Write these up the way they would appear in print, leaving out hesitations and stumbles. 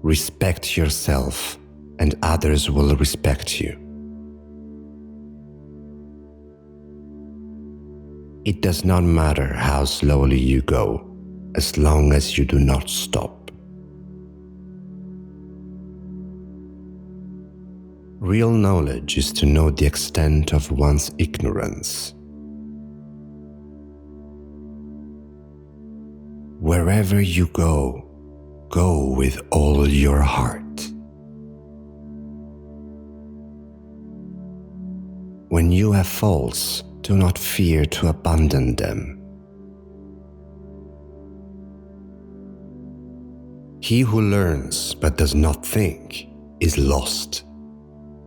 Respect yourself, and others will respect you. It does not matter how slowly you go, as long as you do not stop. Real knowledge is to know the extent of one's ignorance. Wherever you go, go with all your heart. When you have faults, do not fear to abandon them. He who learns but does not think is lost.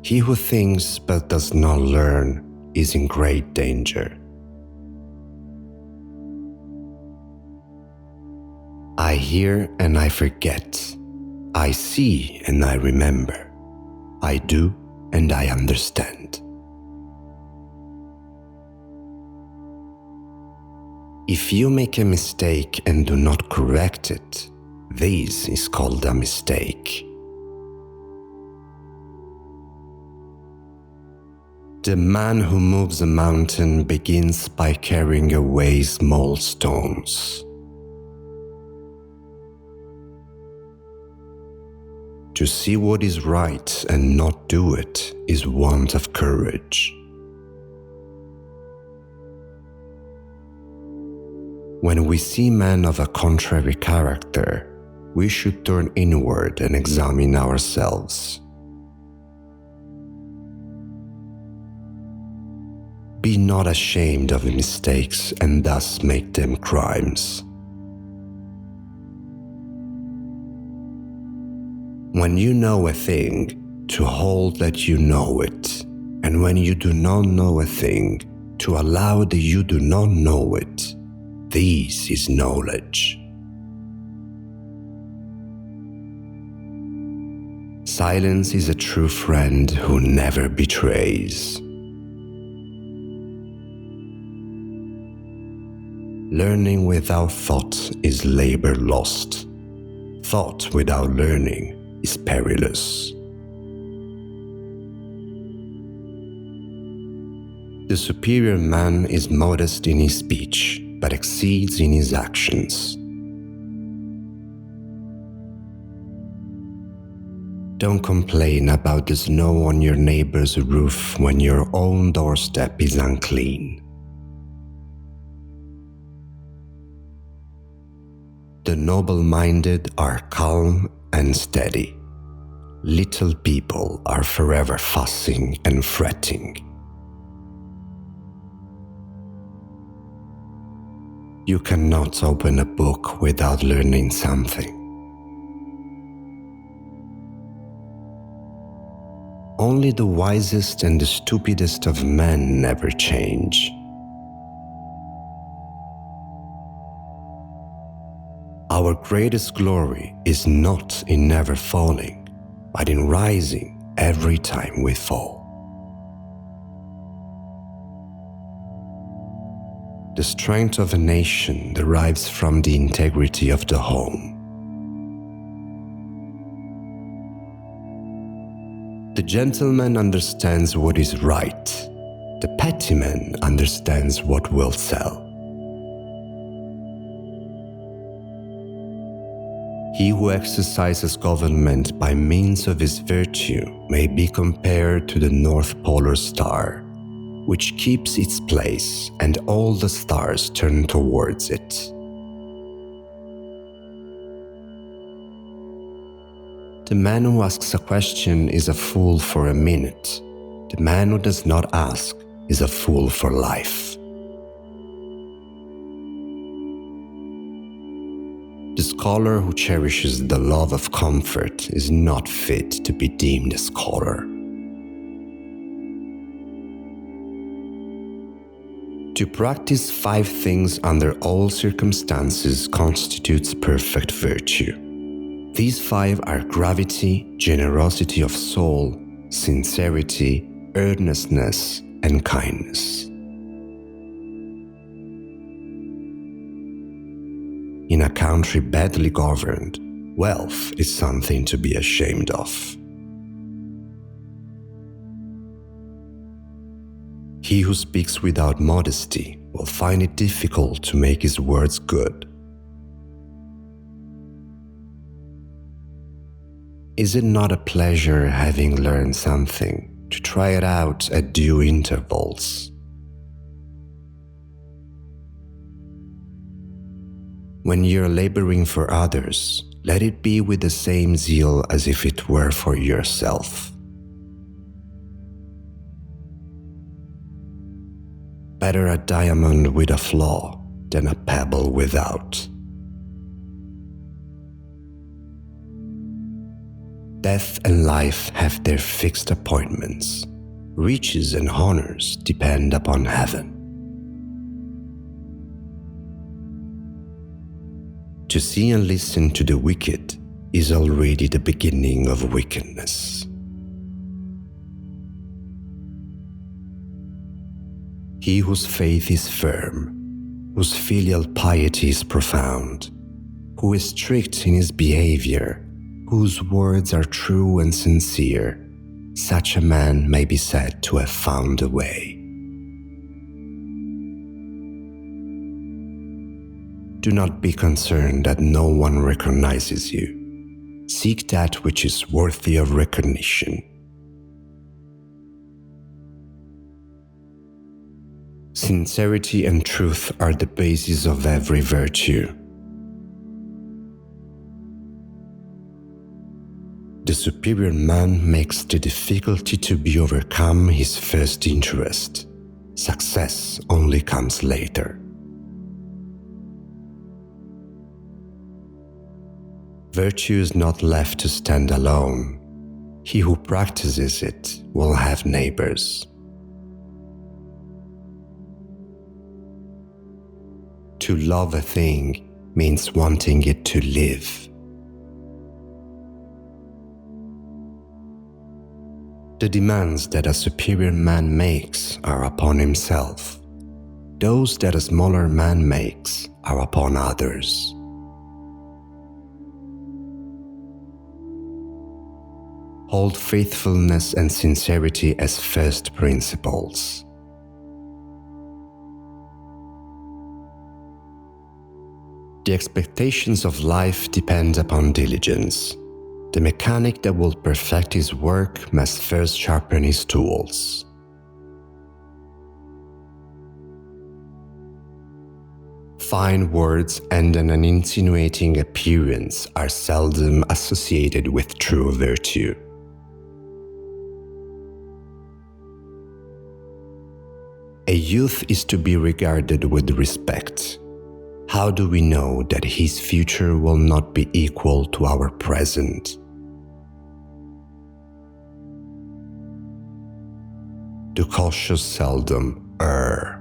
He who thinks but does not learn is in great danger. I hear and I forget. I see and I remember. I do and I understand. If you make a mistake and do not correct it, this is called a mistake. The man who moves a mountain begins by carrying away small stones. To see what is right and not do it is want of courage. When we see men of a contrary character, we should turn inward and examine ourselves. Be not ashamed of mistakes and thus make them crimes. When you know a thing, to hold that you know it, and when you do not know a thing, to allow that you do not know it, this is knowledge. Silence is a true friend who never betrays. Learning without thought is labor lost. Thought without learning is perilous. The superior man is modest in his speech, but exceeds in his actions. Don't complain about the snow on your neighbor's roof when your own doorstep is unclean. The noble-minded are calm and steady. Little people are forever fussing and fretting. You cannot open a book without learning something. Only the wisest and the stupidest of men never change. Our greatest glory is not in never falling, but in rising every time we fall. The strength of a nation derives from the integrity of the home. The gentleman understands what is right. The petty man understands what will sell. He who exercises government by means of his virtue may be compared to the North Polar Star, which keeps its place and all the stars turn towards it. The man who asks a question is a fool for a minute. The man who does not ask is a fool for life. The scholar who cherishes the love of comfort is not fit to be deemed a scholar. To practice 5 things under all circumstances constitutes perfect virtue. These 5 are gravity, generosity of soul, sincerity, earnestness, and kindness. In a country badly governed, wealth is something to be ashamed of. He who speaks without modesty will find it difficult to make his words good. Is it not a pleasure, having learned something, to try it out at due intervals? When you're laboring for others, let it be with the same zeal as if it were for yourself. Better a diamond with a flaw than a pebble without. Death and life have their fixed appointments. Riches and honors depend upon heaven. To see and listen to the wicked is already the beginning of wickedness. He whose faith is firm, whose filial piety is profound, who is strict in his behavior, whose words are true and sincere, such a man may be said to have found a way. Do not be concerned that no one recognizes you. Seek that which is worthy of recognition. Sincerity and truth are the basis of every virtue. The superior man makes the difficulty to be overcome his first interest. Success only comes later. Virtue is not left to stand alone. He who practices it will have neighbors. To love a thing means wanting it to live. The demands that a superior man makes are upon himself. Those that a smaller man makes are upon others. Hold faithfulness and sincerity as first principles. The expectations of life depend upon diligence. The mechanic that will perfect his work must first sharpen his tools. Fine words and an insinuating appearance are seldom associated with true virtue. A youth is to be regarded with respect. How do we know that his future will not be equal to our present? The cautious seldom err.